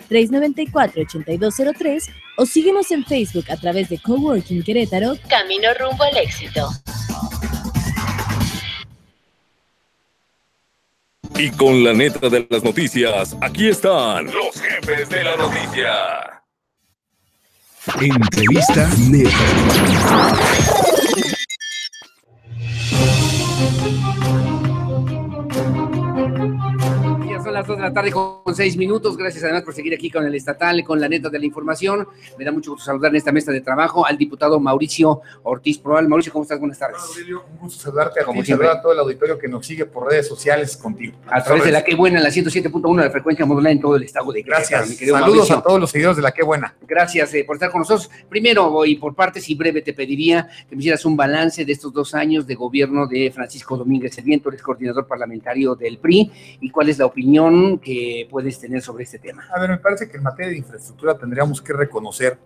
394-8203 o síguenos en Facebook a través de Coworking Querétaro, Camino rumbo al éxito. Y con la neta de las noticias, aquí están los jefes de la noticia. Entrevista neta. Son las 2 de la tarde con 6 minutos. Gracias además por seguir aquí con el estatal, con la neta de la información. Me da mucho gusto saludar en esta mesa de trabajo al diputado Mauricio Ortiz Proal. Mauricio, ¿cómo estás? Buenas tardes. Aurelio, un gusto saludarte a ti, saludar a todo el auditorio que nos sigue por redes sociales contigo. A través de La Qué Buena, la 107.1 de frecuencia modulada en todo el estado de Querétaro. Gracias, mi querido saludos Mauricio. a todos los seguidores de La Qué Buena. Gracias por estar con nosotros. Primero, y por partes y breve, te pediría que me hicieras un balance de estos 2 años de gobierno de Francisco Domínguez Serviento, eres coordinador parlamentario del PRI, y cuál es la opinión que puedes tener sobre este tema. A ver, me parece que en materia de infraestructura tendríamos que reconocer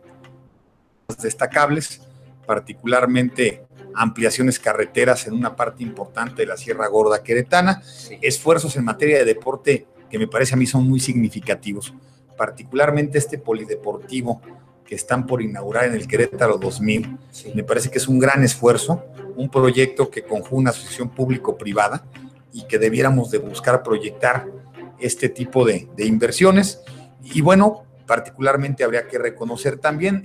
destacables, particularmente ampliaciones carreteras en una parte importante de la Sierra Gorda queretana, sí. Esfuerzos en materia de deporte que me parece a mí son muy significativos, particularmente este polideportivo que están por inaugurar en el Querétaro 2000, sí. Me parece que es un gran esfuerzo, un proyecto que conjuga una asociación público-privada y que debiéramos de buscar proyectar este tipo de inversiones. Y bueno, particularmente habría que reconocer también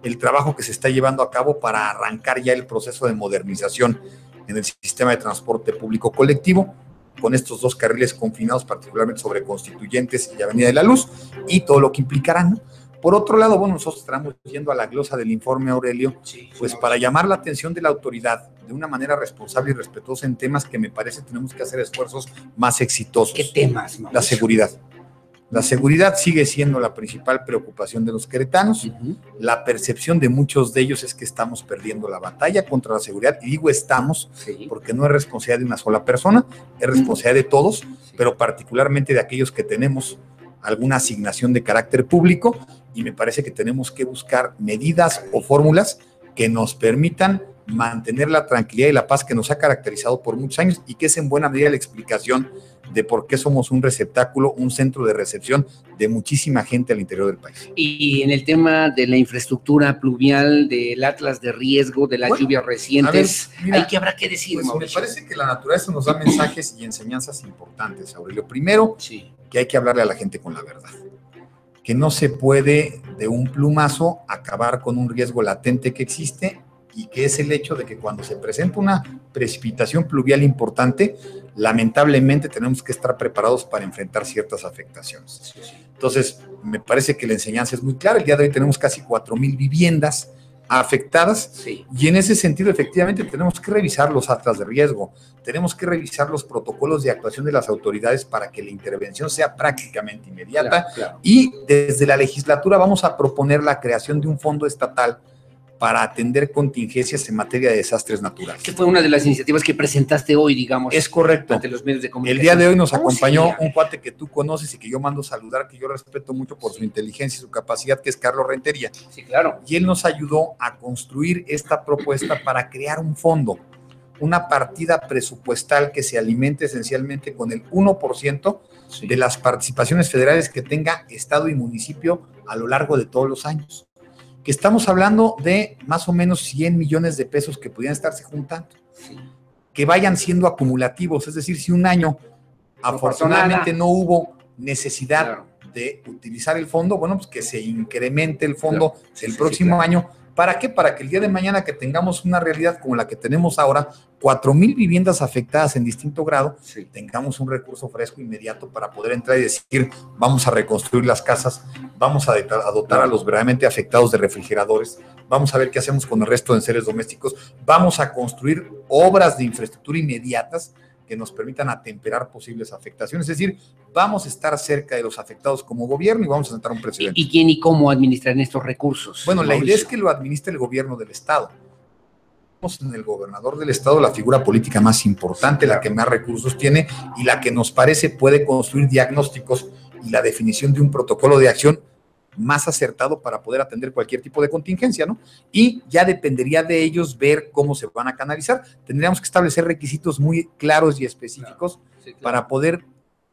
el trabajo que se está llevando a cabo para arrancar ya el proceso de modernización en el sistema de transporte público colectivo, con estos 2 carriles confinados, particularmente sobre Constituyentes y Avenida de la Luz, y todo lo que implicarán, ¿no? Por otro lado, bueno, nosotros estamos yendo a la glosa del informe, Aurelio, pues para llamar la atención de la autoridad de una manera responsable y respetuosa en temas que me parece tenemos que hacer esfuerzos más exitosos. ¿Qué temas, Mauricio? La seguridad. La seguridad sigue siendo la principal preocupación de los queretanos. La percepción de muchos de ellos es que estamos perdiendo la batalla contra la seguridad. Y digo estamos, porque no es responsabilidad de una sola persona, es responsabilidad de todos, pero particularmente de aquellos que tenemos alguna asignación de carácter público, y me parece que tenemos que buscar medidas o fórmulas que nos permitan mantener la tranquilidad y la paz que nos ha caracterizado por muchos años y que es en buena medida la explicación de por qué somos un receptáculo, un centro de recepción de muchísima gente al interior del país. Y en el tema de la infraestructura pluvial, del atlas de riesgo, de las lluvias recientes, ver, mira, ¿qué habrá que decir, pues Mauricio? Me parece que la naturaleza nos da mensajes y enseñanzas importantes, Aurelio. Primero, que hay que hablarle a la gente con la verdad, que no se puede de un plumazo acabar con un riesgo latente que existe, y que es el hecho de que cuando se presenta una precipitación pluvial importante, lamentablemente tenemos que estar preparados para enfrentar ciertas afectaciones. Entonces, me parece que la enseñanza es muy clara. El día de hoy tenemos casi 4,000 viviendas afectadas, y en ese sentido efectivamente tenemos que revisar los atlas de riesgo, tenemos que revisar los protocolos de actuación de las autoridades para que la intervención sea prácticamente inmediata, y desde la legislatura vamos a proponer la creación de un fondo estatal para atender contingencias en materia de desastres naturales. Que fue una de las iniciativas que presentaste hoy, digamos. Es correcto. Ante los medios de comunicación. El día de hoy nos acompañó un cuate que tú conoces y que yo mando saludar, que yo respeto mucho por su inteligencia y su capacidad, que es Carlos Rentería. Sí, claro. Y él nos ayudó a construir esta propuesta para crear un fondo, una partida presupuestal que se alimente esencialmente con el 1% de las participaciones federales que tenga Estado y municipio a lo largo de todos los años. Que estamos hablando de más o menos 100 millones de pesos que pudieran estarse juntando, que vayan siendo acumulativos, es decir, si un año afortunadamente no hubo necesidad de utilizar el fondo, bueno, pues que se incremente el fondo el próximo año. ¿Para qué? Para que el día de mañana que tengamos una realidad como la que tenemos ahora, 4,000 viviendas afectadas en distinto grado, tengamos un recurso fresco inmediato para poder entrar y decir, vamos a reconstruir las casas, vamos a dotar a los verdaderamente afectados de refrigeradores, vamos a ver qué hacemos con el resto de enseres domésticos, vamos a construir obras de infraestructura inmediatas que nos permitan atemperar posibles afectaciones. Es decir, vamos a estar cerca de los afectados como gobierno y vamos a sentar un precedente. ¿Y quién y cómo administran estos recursos? Bueno, la idea es que lo administre el gobierno del Estado. Tenemos en el gobernador del Estado la figura política más importante, la que más recursos tiene y la que nos parece puede construir diagnósticos y la definición de un protocolo de acción más acertado para poder atender cualquier tipo de contingencia, ¿no? Y ya dependería de ellos ver cómo se van a canalizar. Tendríamos que establecer requisitos muy claros y específicos para poder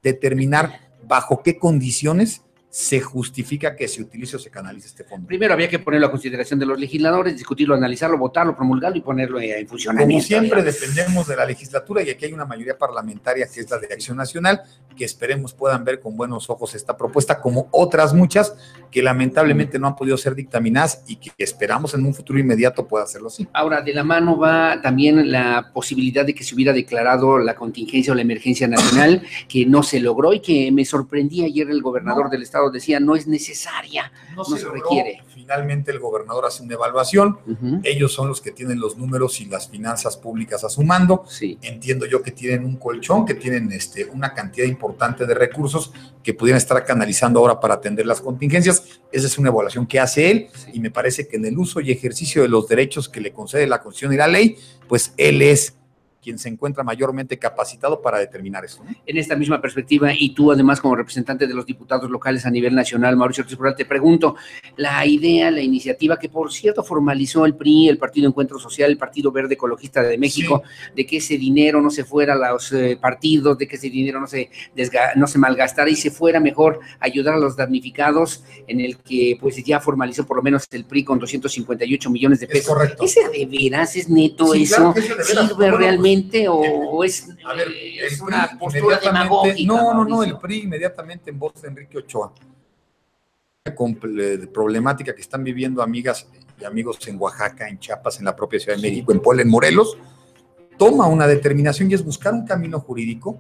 determinar bajo qué condiciones se justifica que se utilice o se canalice este fondo. Primero había que ponerlo a consideración de los legisladores, discutirlo, analizarlo, votarlo, promulgarlo y ponerlo en funcionamiento. Como siempre, dependemos de la legislatura y aquí hay una mayoría parlamentaria que es la de Acción Nacional, que esperemos puedan ver con buenos ojos esta propuesta, como otras muchas que lamentablemente no han podido ser dictaminadas y que esperamos en un futuro inmediato pueda hacerlo así. Ahora, de la mano va también la posibilidad de que se hubiera declarado la contingencia o la emergencia nacional, que no se logró y que me sorprendía ayer el gobernador del estado decía no es necesaria, no se requiere. Finalmente el gobernador hace una evaluación, ellos son los que tienen los números y las finanzas públicas a su mando, entiendo yo que tienen un colchón, que tienen una cantidad importante de recursos que pudieran estar canalizando ahora para atender las contingencias, esa es una evaluación que hace él, y me parece que en el uso y ejercicio de los derechos que le concede la Constitución y la ley, pues él es quien se encuentra mayormente capacitado para determinar eso, ¿no? En esta misma perspectiva, y tú además como representante de los diputados locales a nivel nacional, Mauricio Ortiz Porral, te pregunto, la idea, la iniciativa que por cierto formalizó el PRI, el Partido Encuentro Social, el Partido Verde Ecologista de México, de que ese dinero no se fuera a los partidos, de que ese dinero no se malgastara y se fuera mejor a ayudar a los damnificados, en el que pues ya formalizó por lo menos el PRI con 258 millones de pesos. Es correcto. ¿Ese de veras es neto eso? Claro, ¿Sirve realmente? O es, es una postura demagógica? No, el PRI inmediatamente en voz de Enrique Ochoa, con problemática que están viviendo amigas y amigos en Oaxaca, en Chiapas, en la propia Ciudad de México, en Puebla, en Morelos, toma una determinación y es buscar un camino jurídico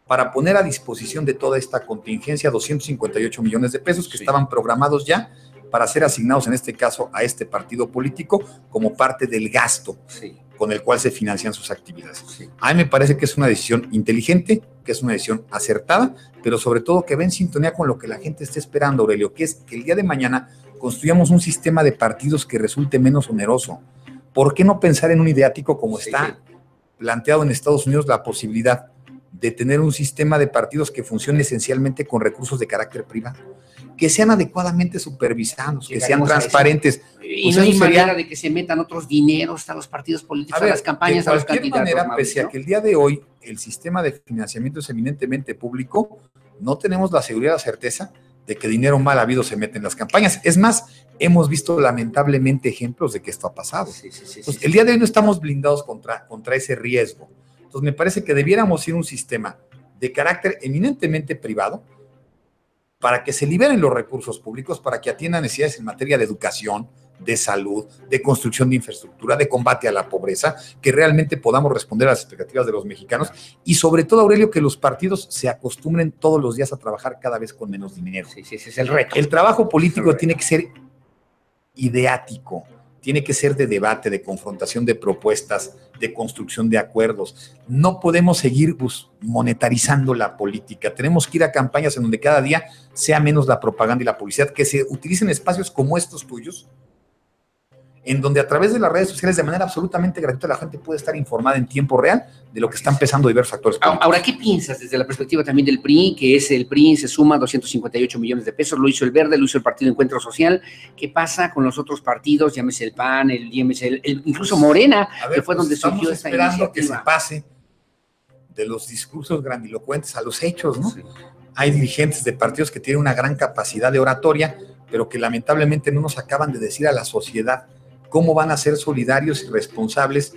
para poner a disposición de toda esta contingencia 258 millones de pesos que estaban programados ya para ser asignados en este caso a este partido político como parte del gasto con el cual se financian sus actividades. A mí me parece que es una decisión inteligente, que es una decisión acertada, pero sobre todo que va en sintonía con lo que la gente está esperando, Aurelio, que es que el día de mañana construyamos un sistema de partidos que resulte menos oneroso. ¿Por qué no pensar en un ideático como está planteado en Estados Unidos la posibilidad de tener un sistema de partidos que funcione esencialmente con recursos de carácter privado, que sean adecuadamente supervisados, que sean transparentes? Y no hay manera de que se metan otros dineros a los partidos políticos, a las campañas, a los candidatos. De cualquier manera, pese a que el día de hoy el sistema de financiamiento es eminentemente público, no tenemos la seguridad, la certeza de que dinero mal habido se mete en las campañas. Es más, hemos visto lamentablemente ejemplos de que esto ha pasado. Entonces, el día de hoy no estamos blindados contra ese riesgo. Entonces, me parece que debiéramos ir a un sistema de carácter eminentemente privado para que se liberen los recursos públicos, para que atiendan necesidades en materia de educación, de salud, de construcción de infraestructura, de combate a la pobreza, que realmente podamos responder a las expectativas de los mexicanos y sobre todo, Aurelio, que los partidos se acostumbren todos los días a trabajar cada vez con menos dinero. Ese es el reto. El trabajo político tiene que ser ideático, tiene que ser de debate, de confrontación de propuestas, de construcción de acuerdos. No podemos seguir monetarizando la política. Tenemos que ir a campañas en donde cada día sea menos la propaganda y la publicidad, que se utilicen espacios como estos tuyos, en donde a través de las redes sociales de manera absolutamente gratuita la gente puede estar informada en tiempo real de lo que están pensando diversos actores políticos. Ahora, ¿qué piensas desde la perspectiva también del PRI, que es el PRI se suma 258 millones de pesos, lo hizo el Verde, lo hizo el Partido Encuentro Social? ¿Qué pasa con los otros partidos, llámese el PAN, incluso Morena, que fue donde surgió esta iniciativa? Estamos esperando que se pase de los discursos grandilocuentes a los hechos, ¿no? Hay dirigentes de partidos que tienen una gran capacidad de oratoria, pero que lamentablemente no nos acaban de decir a la sociedad cómo van a ser solidarios y responsables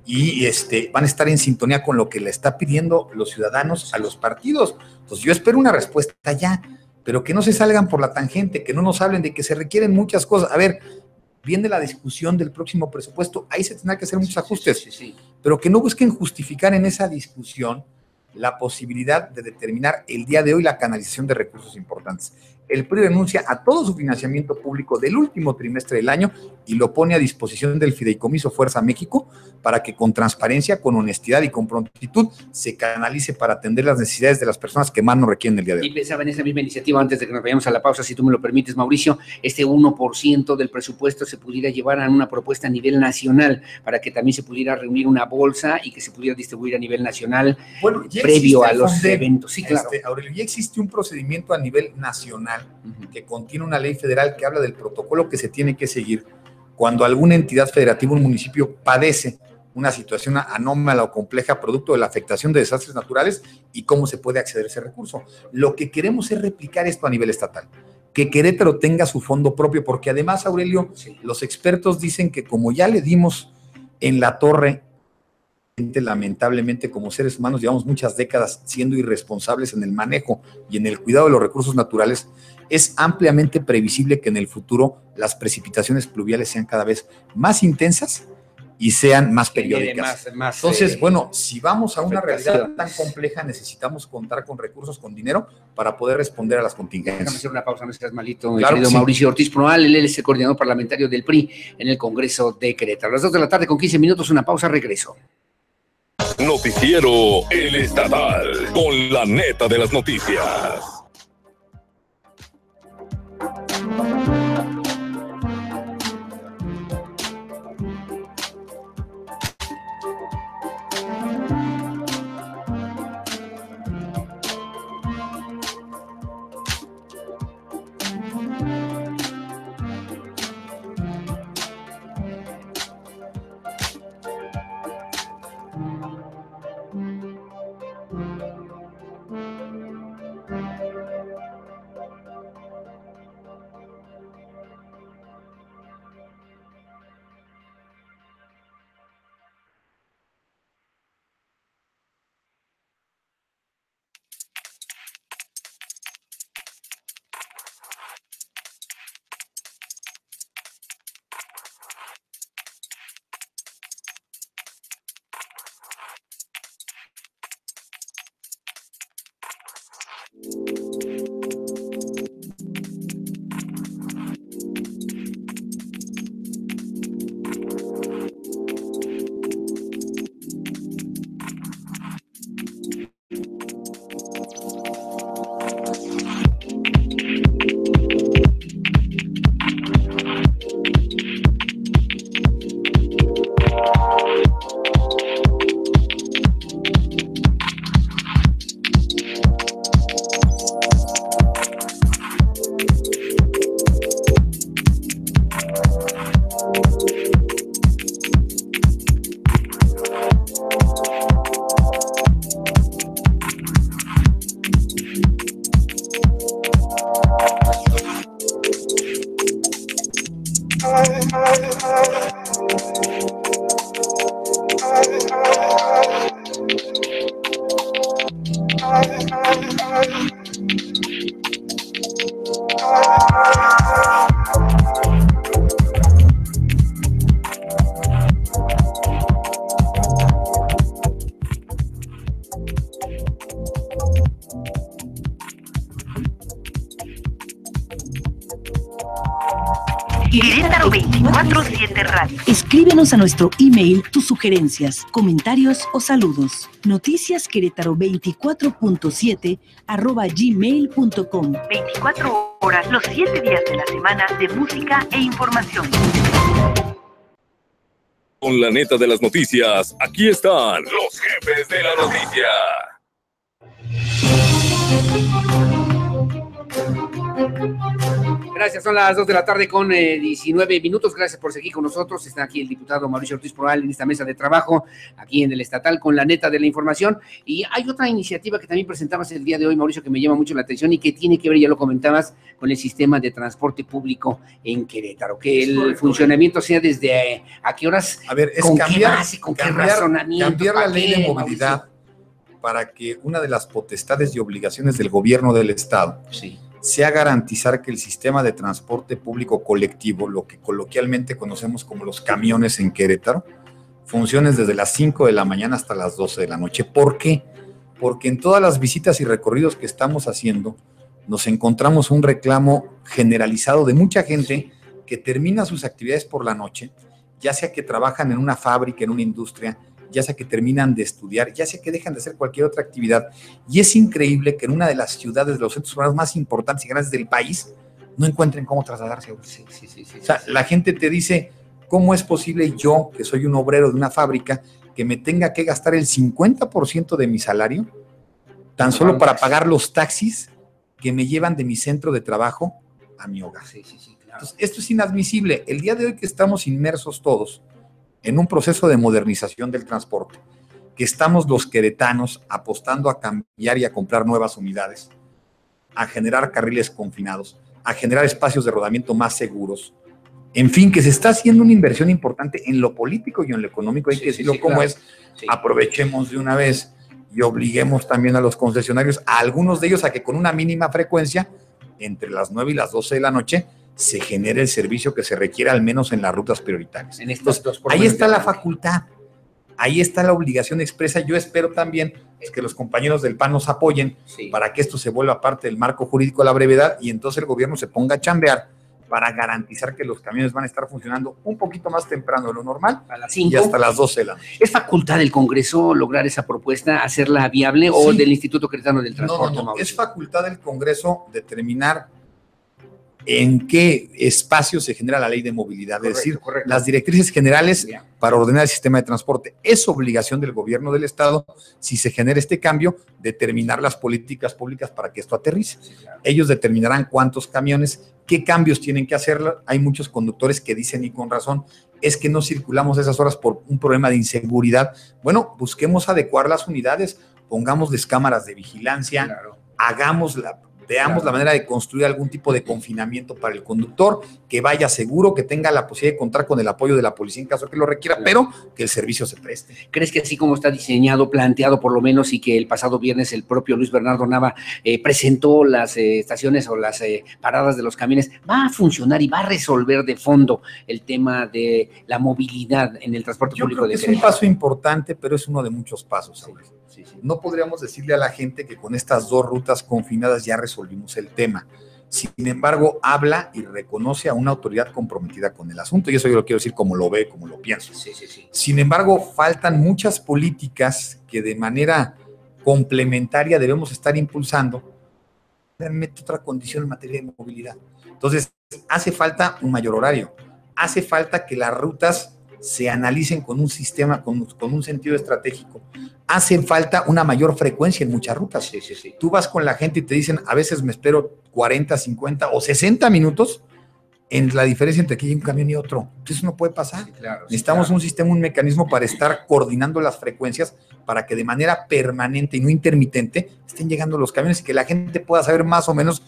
y van a estar en sintonía con lo que le está pidiendo los ciudadanos a los partidos. Entonces yo espero una respuesta ya, pero que no se salgan por la tangente, que no nos hablen de que se requieren muchas cosas. A ver, viene la discusión del próximo presupuesto, ahí se tendrá que hacer muchos ajustes, pero que no busquen justificar en esa discusión la posibilidad de determinar el día de hoy la canalización de recursos importantes. El PRI renuncia a todo su financiamiento público del último trimestre del año y lo pone a disposición del Fideicomiso Fuerza México para que con transparencia, con honestidad y con prontitud se canalice para atender las necesidades de las personas que más nos requieren el día de hoy. Y pensaba en esa misma iniciativa, antes de que nos vayamos a la pausa, si tú me lo permites, Mauricio, este 1% del presupuesto se pudiera llevar a una propuesta a nivel nacional para que también se pudiera reunir una bolsa y que se pudiera distribuir a nivel nacional previo a los eventos. Sí, claro. Aurelio, ya existe un procedimiento a nivel nacional que contiene una ley federal que habla del protocolo que se tiene que seguir cuando alguna entidad federativa, un municipio, padece una situación anómala o compleja producto de la afectación de desastres naturales y cómo se puede acceder a ese recurso. Lo que queremos es replicar esto a nivel estatal, que Querétaro tenga su fondo propio, porque además, Aurelio, los expertos dicen que como ya le dimos en la torre, lamentablemente como seres humanos llevamos muchas décadas siendo irresponsables en el manejo y en el cuidado de los recursos naturales, es ampliamente previsible que en el futuro las precipitaciones pluviales sean cada vez más intensas y sean más periódicas. Entonces, bueno, si vamos a una realidad tan compleja, necesitamos contar con recursos, con dinero, para poder responder a las contingencias. Déjame hacer una pausa, no seas malito, claro, querido Mauricio Ortiz Proal, él es el coordinador parlamentario del PRI en el Congreso de Querétaro. A las 2 de la tarde con 15 minutos, una pausa, regreso. Noticiero El Estatal, con la neta de las noticias. Querétaro 24/7 Radio. Escríbenos a nuestro email tus sugerencias, comentarios o saludos. noticiasquerétaro24/7 @gmail.com. 24 horas, los 7 días de la semana de música e información. Con la neta de las noticias, aquí están los jefes de la noticia. Gracias, son las 2 de la tarde con 19 minutos. Gracias por seguir con nosotros. Está aquí el diputado Mauricio Ortiz Proal en esta mesa de trabajo, aquí en el Estatal, con la neta de la información. Y hay otra iniciativa que también presentabas el día de hoy, Mauricio, que me llama mucho la atención y que tiene que ver, ya lo comentabas, con el sistema de transporte público en Querétaro. Que el funcionamiento sea desde a qué horas, a ver, es con cambiar, qué base, con qué razonamiento. Cambiar la ley de movilidad para que una de las potestades y obligaciones del gobierno del Estado sea garantizar que el sistema de transporte público colectivo, lo que coloquialmente conocemos como los camiones en Querétaro, funcione desde las 5 de la mañana hasta las 12 de la noche. ¿Por qué? Porque en todas las visitas y recorridos que estamos haciendo, nos encontramos un reclamo generalizado de mucha gente que termina sus actividades por la noche, ya sea que trabajan en una fábrica, en una industria, ya sea que terminan de estudiar, ya sea que dejan de hacer cualquier otra actividad. Y es increíble que en una de las ciudades, de los centros urbanos más importantes y grandes del país, no encuentren cómo trasladarse. O sea, la gente te dice, ¿cómo es posible yo, que soy un obrero de una fábrica, que me tenga que gastar el 50% de mi salario tan solo para pagar los taxis que me llevan de mi centro de trabajo a mi hogar? Claro. Entonces, esto es inadmisible. El día de hoy que estamos inmersos todos en un proceso de modernización del transporte, que estamos los queretanos apostando a cambiar y a comprar nuevas unidades, a generar carriles confinados, a generar espacios de rodamiento más seguros. En fin, que se está haciendo una inversión importante en lo político y en lo económico, hay que decirlo como claro. Aprovechemos de una vez y obliguemos también a los concesionarios, a algunos de ellos, a que con una mínima frecuencia, entre las 9 y las 12 de la noche, se genere el servicio que se requiere, al menos en las rutas prioritarias. En estos dos, ahí está la facultad, ahí está la obligación expresa. Yo espero también que los compañeros del PAN nos apoyen para que esto se vuelva parte del marco jurídico a la brevedad y entonces el gobierno se ponga a chambear para garantizar que los camiones van a estar funcionando un poquito más temprano de lo normal, a las 5 y hasta las 12 de la noche. ¿Es facultad del Congreso lograr esa propuesta, hacerla viable, o del Instituto Queretano del Transporte? No, es facultad del Congreso determinar en qué espacio se genera la ley de movilidad, correcto, es decir, las directrices generales para ordenar el sistema de transporte. Es obligación del gobierno del Estado, si se genera este cambio, determinar las políticas públicas para que esto aterrice. Sí, claro. Ellos determinarán cuántos camiones, qué cambios tienen que hacer. Hay muchos conductores que dicen, y con razón, es que no circulamos esas horas por un problema de inseguridad. Bueno, busquemos adecuar las unidades, pongámosles cámaras de vigilancia, claro. Veamos la manera de construir algún tipo de confinamiento para el conductor, que vaya seguro, que tenga la posibilidad de contar con el apoyo de la policía en caso que lo requiera, pero que el servicio se preste. ¿Crees que así como está diseñado, planteado por lo menos, y que el pasado viernes el propio Luis Bernardo Nava presentó las estaciones o las paradas de los camiones, va a funcionar y va a resolver de fondo el tema de la movilidad en el transporte público de Querétaro? Es un paso importante, pero es uno de muchos pasos. Sí. No podríamos decirle a la gente que con estas 2 rutas confinadas ya resolvimos el tema. Sin embargo, habla y reconoce a una autoridad comprometida con el asunto, y eso yo lo quiero decir como lo ve, como lo pienso. Sí. Sin embargo, faltan muchas políticas que de manera complementaria debemos estar impulsando. Realmente otra condición en materia de movilidad. Entonces, hace falta un mayor horario, hace falta que las rutas se analicen con un sistema, con un sentido estratégico. Hace falta una mayor frecuencia en muchas rutas. Sí. Tú vas con la gente y te dicen, a veces me espero 40, 50 o 60 minutos en la diferencia entre que hay un camión y otro. Eso no puede pasar. Necesitamos un sistema, un mecanismo para estar coordinando las frecuencias para que de manera permanente y no intermitente estén llegando los camiones y que la gente pueda saber más o menos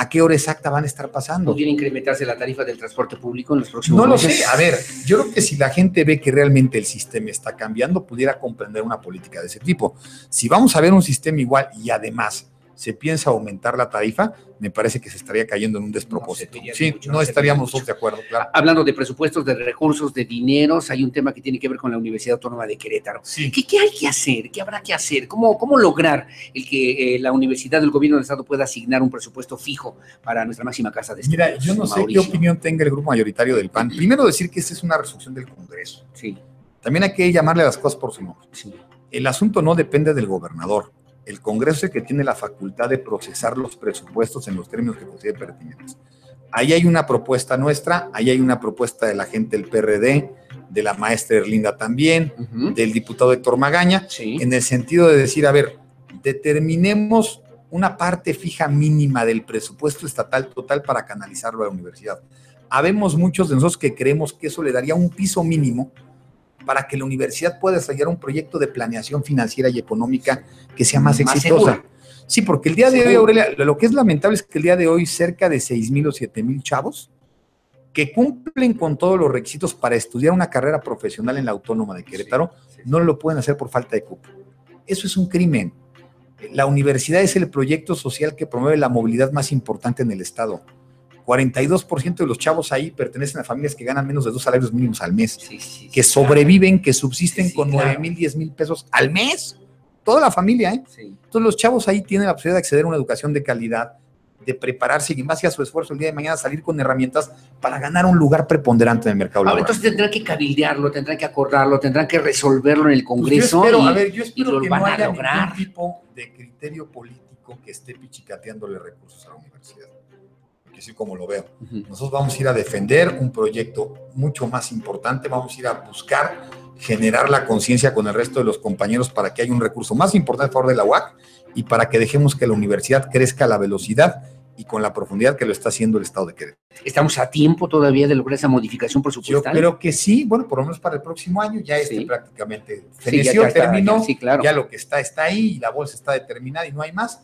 a qué hora exacta van a estar pasando. ¿Podría incrementarse la tarifa del transporte público en los próximos meses? No lo sé. A ver, yo creo que si la gente ve que realmente el sistema está cambiando, pudiera comprender una política de ese tipo. Si vamos a ver un sistema igual y además se piensa aumentar la tarifa, me parece que se estaría cayendo en un despropósito. No estaríamos todos de acuerdo, claro. Hablando de presupuestos, de recursos, de dineros, hay un tema que tiene que ver con la Universidad Autónoma de Querétaro. Sí. ¿Qué hay que hacer? ¿Qué habrá que hacer? ¿Cómo lograr el que la universidad del gobierno del Estado pueda asignar un presupuesto fijo para nuestra máxima casa de estudios? Mira, yo no sé qué opinión tenga el grupo mayoritario del PAN. Primero decir que esta es una resolución del Congreso. Sí. También hay que llamarle a las cosas por su nombre. Sí. El asunto no depende del gobernador. El Congreso es el que tiene la facultad de procesar los presupuestos en los términos que considere pertinentes. Ahí hay una propuesta nuestra, ahí hay una propuesta de la gente del PRD, de la maestra Erlinda también, del diputado Héctor Magaña, en el sentido de decir, a ver, determinemos una parte fija mínima del presupuesto estatal total para canalizarlo a la universidad. Habemos muchos de nosotros que creemos que eso le daría un piso mínimo para que la universidad pueda desarrollar un proyecto de planeación financiera y económica que sea más exitosa. Seguro. Sí, porque el día de hoy, Aurelia, lo que es lamentable es que el día de hoy cerca de 6,000 o 7,000 chavos que cumplen con todos los requisitos para estudiar una carrera profesional en la Autónoma de Querétaro, no lo pueden hacer por falta de cupo. Eso es un crimen. La universidad es el proyecto social que promueve la movilidad más importante en el Estado. 42% de los chavos ahí pertenecen a familias que ganan menos de 2 salarios mínimos al mes, que sobreviven, que subsisten con 9,000, 10,000 pesos al mes. Toda la familia, ¿eh? Sí. Entonces los chavos ahí tienen la posibilidad de acceder a una educación de calidad, de prepararse y más a su esfuerzo el día de mañana salir con herramientas para ganar un lugar preponderante en el mercado laboral. Entonces tendrán que cabildearlo, tendrán que acordarlo, tendrán que resolverlo en el Congreso. Pues yo espero que no haya ningún tipo de criterio político que esté pichicateándole recursos a la universidad. Así como lo veo. Nosotros vamos a ir a defender un proyecto mucho más importante, vamos a ir a buscar generar la conciencia con el resto de los compañeros para que haya un recurso más importante a favor de la UAC y para que dejemos que la universidad crezca a la velocidad y con la profundidad que lo está haciendo el Estado de Querétaro. ¿Estamos a tiempo todavía de lograr esa modificación presupuestal? Yo creo que sí, bueno, por lo menos para el próximo año, ya prácticamente feneció, terminó, claro. Ya lo que está ahí, y la bolsa está determinada y no hay más,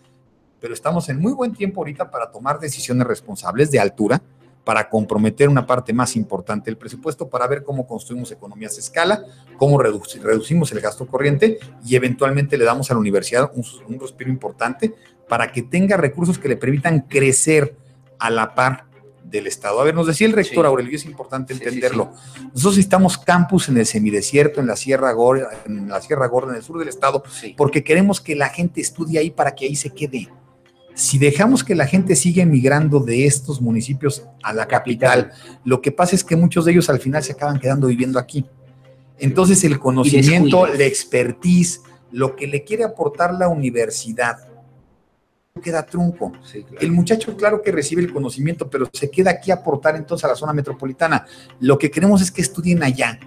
pero estamos en muy buen tiempo ahorita para tomar decisiones responsables de altura, para comprometer una parte más importante del presupuesto, para ver cómo construimos economías a escala, cómo reducimos el gasto corriente y eventualmente le damos a la universidad un respiro importante para que tenga recursos que le permitan crecer a la par del Estado. A ver, nos decía el rector Aurelio, y es importante entenderlo. Nosotros necesitamos campus en el semidesierto, en la Sierra Gorda, en el sur del Estado, porque queremos que la gente estudie ahí para que ahí se quede. Si dejamos que la gente siga emigrando de estos municipios a la capital, lo que pasa es que muchos de ellos al final se acaban quedando viviendo aquí. Entonces el conocimiento, la expertise, lo que le quiere aportar la universidad, queda trunco. Sí, claro. El muchacho, claro que recibe el conocimiento, pero se queda aquí a aportar entonces a la zona metropolitana. Lo que queremos es que estudien allá,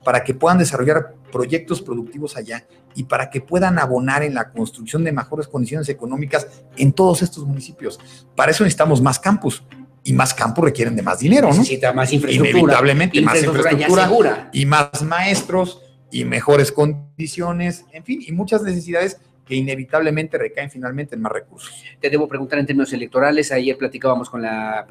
para que puedan desarrollar proyectos productivos allá y para que puedan abonar en la construcción de mejores condiciones económicas en todos estos municipios. Para eso necesitamos más campus, y más campus requieren de más dinero, ¿no? Necesita más infraestructura. Inevitablemente más infraestructura y más maestros y mejores condiciones, en fin, y muchas necesidades que inevitablemente recaen finalmente en más recursos. Te debo preguntar en términos electorales. Ayer platicábamos con la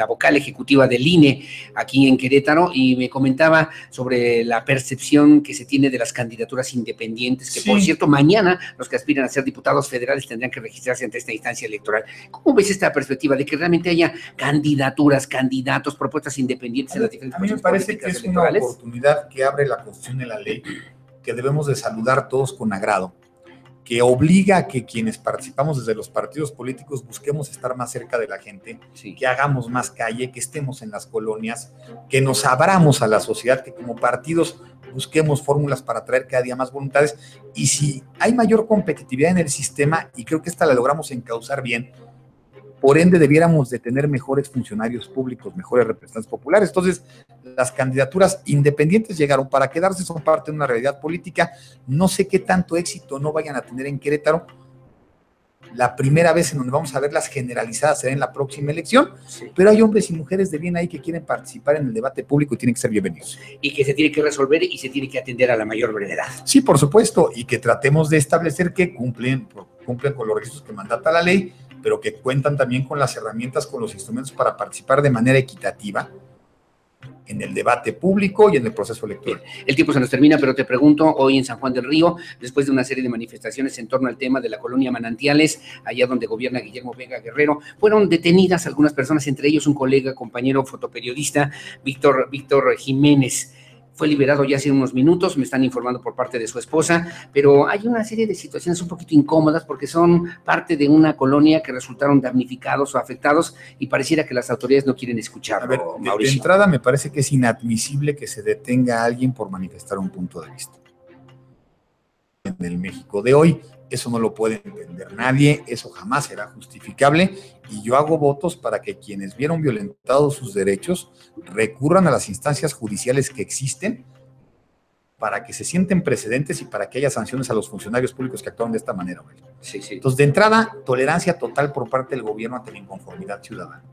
vocal ejecutiva del INE aquí en Querétaro y me comentaba sobre la percepción que se tiene de las candidaturas independientes, que por cierto mañana los que aspiran a ser diputados federales tendrán que registrarse ante esta instancia electoral. ¿Cómo ves esta perspectiva de que realmente haya candidaturas, candidatos, propuestas independientes en las diferentes políticas? A mí me parece que es una oportunidad que abre la Constitución y la ley, que debemos de saludar todos con agrado, que obliga a que quienes participamos desde los partidos políticos busquemos estar más cerca de la gente, que hagamos más calle, que estemos en las colonias, que nos abramos a la sociedad, que como partidos busquemos fórmulas para atraer cada día más voluntades, y si hay mayor competitividad en el sistema, y creo que esta la logramos encauzar bien, por ende debiéramos de tener mejores funcionarios públicos, mejores representantes populares. Entonces, las candidaturas independientes llegaron para quedarse, son parte de una realidad política. No sé qué tanto éxito no vayan a tener en Querétaro. La primera vez en donde vamos a verlas generalizadas será en la próxima elección, pero hay hombres y mujeres de bien ahí que quieren participar en el debate público y tienen que ser bienvenidos. Y que se tiene que resolver y se tiene que atender a la mayor brevedad. Sí, por supuesto, y que tratemos de establecer que cumplen con los requisitos que mandata la ley, pero que cuentan también con las herramientas, con los instrumentos para participar de manera equitativa en el debate público y en el proceso electoral. El tiempo se nos termina, pero te pregunto, hoy en San Juan del Río, después de una serie de manifestaciones en torno al tema de la colonia Manantiales, allá donde gobierna Guillermo Vega Guerrero, fueron detenidas algunas personas, entre ellos un colega, compañero fotoperiodista, Víctor Jiménez. Fue liberado ya hace unos minutos, me están informando por parte de su esposa, pero hay una serie de situaciones un poquito incómodas porque son parte de una colonia que resultaron damnificados o afectados y pareciera que las autoridades no quieren escucharlo. A ver, de entrada me parece que es inadmisible que se detenga a alguien por manifestar un punto de vista. En el México de hoy, eso no lo puede entender nadie, eso jamás será justificable, y yo hago votos para que quienes vieron violentados sus derechos recurran a las instancias judiciales que existen para que se sienten precedentes y para que haya sanciones a los funcionarios públicos que actúan de esta manera. Entonces, de entrada, tolerancia total por parte del gobierno ante la inconformidad ciudadana,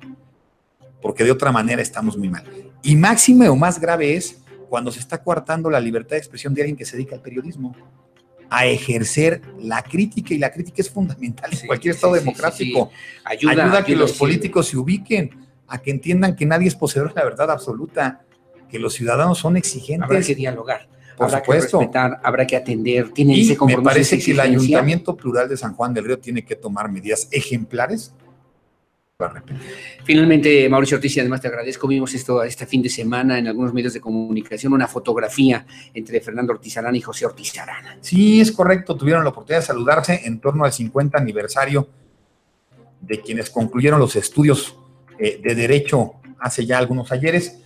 porque de otra manera estamos muy mal. Y máxime o más grave es cuando se está coartando la libertad de expresión de alguien que se dedica al periodismo, a ejercer la crítica, y la crítica es fundamental en cualquier estado democrático. Ayuda a que los políticos se ubiquen, a que entiendan que nadie es poseedor de la verdad absoluta, que los ciudadanos son exigentes. Habrá que dialogar, habrá que respetar, habrá que atender. Tiene ese compromiso. Me parece que el Ayuntamiento Plural de San Juan del Río tiene que tomar medidas ejemplares. Finalmente, Mauricio Ortiz, y además te agradezco, vimos esto este fin de semana en algunos medios de comunicación, una fotografía entre Fernando Ortiz Arana y José Ortiz Arana. Sí, es correcto, tuvieron la oportunidad de saludarse en torno al 50 aniversario de quienes concluyeron los estudios de Derecho hace ya algunos ayeres,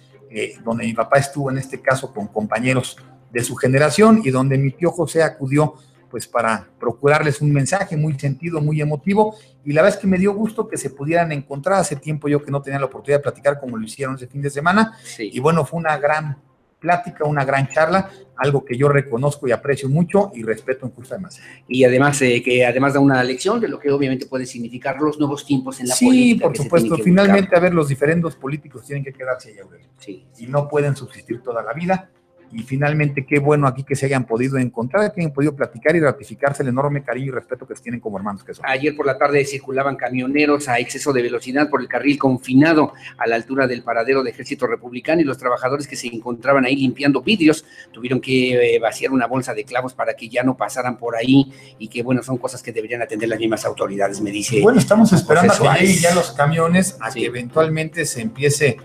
donde mi papá estuvo en este caso con compañeros de su generación y donde mi tío José acudió pues para procurarles un mensaje muy sentido, muy emotivo, y la verdad es que me dio gusto que se pudieran encontrar. Hace tiempo yo que no tenía la oportunidad de platicar como lo hicieron ese fin de semana, y bueno, fue una gran plática, una gran charla, algo que yo reconozco y aprecio mucho y respeto en justa demás. Y además, que además da una lección de lo que obviamente puede significar los nuevos tiempos en la sí, política. Sí, por supuesto, finalmente, a ver, los diferendos políticos tienen que quedarse ahí, Aurelio. Sí. Y no pueden subsistir toda la vida. Y finalmente, qué bueno aquí que se hayan podido encontrar, que hayan podido platicar y ratificarse el enorme cariño y respeto que se tienen como hermanos que son. Ayer por la tarde circulaban camioneros a exceso de velocidad por el carril confinado a la altura del paradero de Ejército Republicano, y los trabajadores que se encontraban ahí limpiando vidrios tuvieron que vaciar una bolsa de clavos para que ya no pasaran por ahí, y que, bueno, son cosas que deberían atender las mismas autoridades, me dice. Bueno, estamos esperando a que lleguen ya los camiones, a que eventualmente se empiece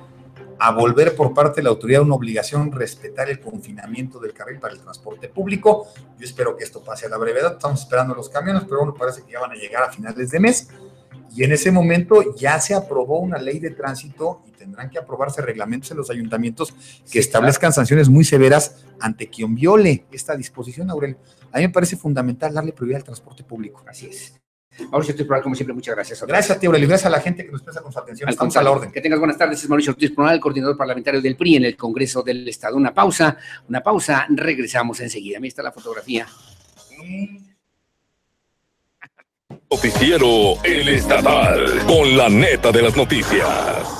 a volver por parte de la autoridad una obligación respetar el confinamiento del carril para el transporte público. Yo espero que esto pase a la brevedad, estamos esperando los camiones, pero bueno, parece que ya van a llegar a finales de mes, y en ese momento ya se aprobó una ley de tránsito y tendrán que aprobarse reglamentos en los ayuntamientos que establezcan sanciones muy severas ante quien viole esta disposición, Aurelio. A mí me parece fundamental darle prioridad al transporte público. Así es. Mauricio Ortiz Pronal, como siempre, muchas gracias. Gracias a ti, Aurelio, gracias a la gente que nos presta con su atención. Estamos a la orden. Que tengas buenas tardes. Es Mauricio Ortiz Pronal, coordinador parlamentario del PRI en el Congreso del Estado. Una pausa, regresamos enseguida. Ahí está la fotografía. Noticiero El Estatal, con la neta de las noticias.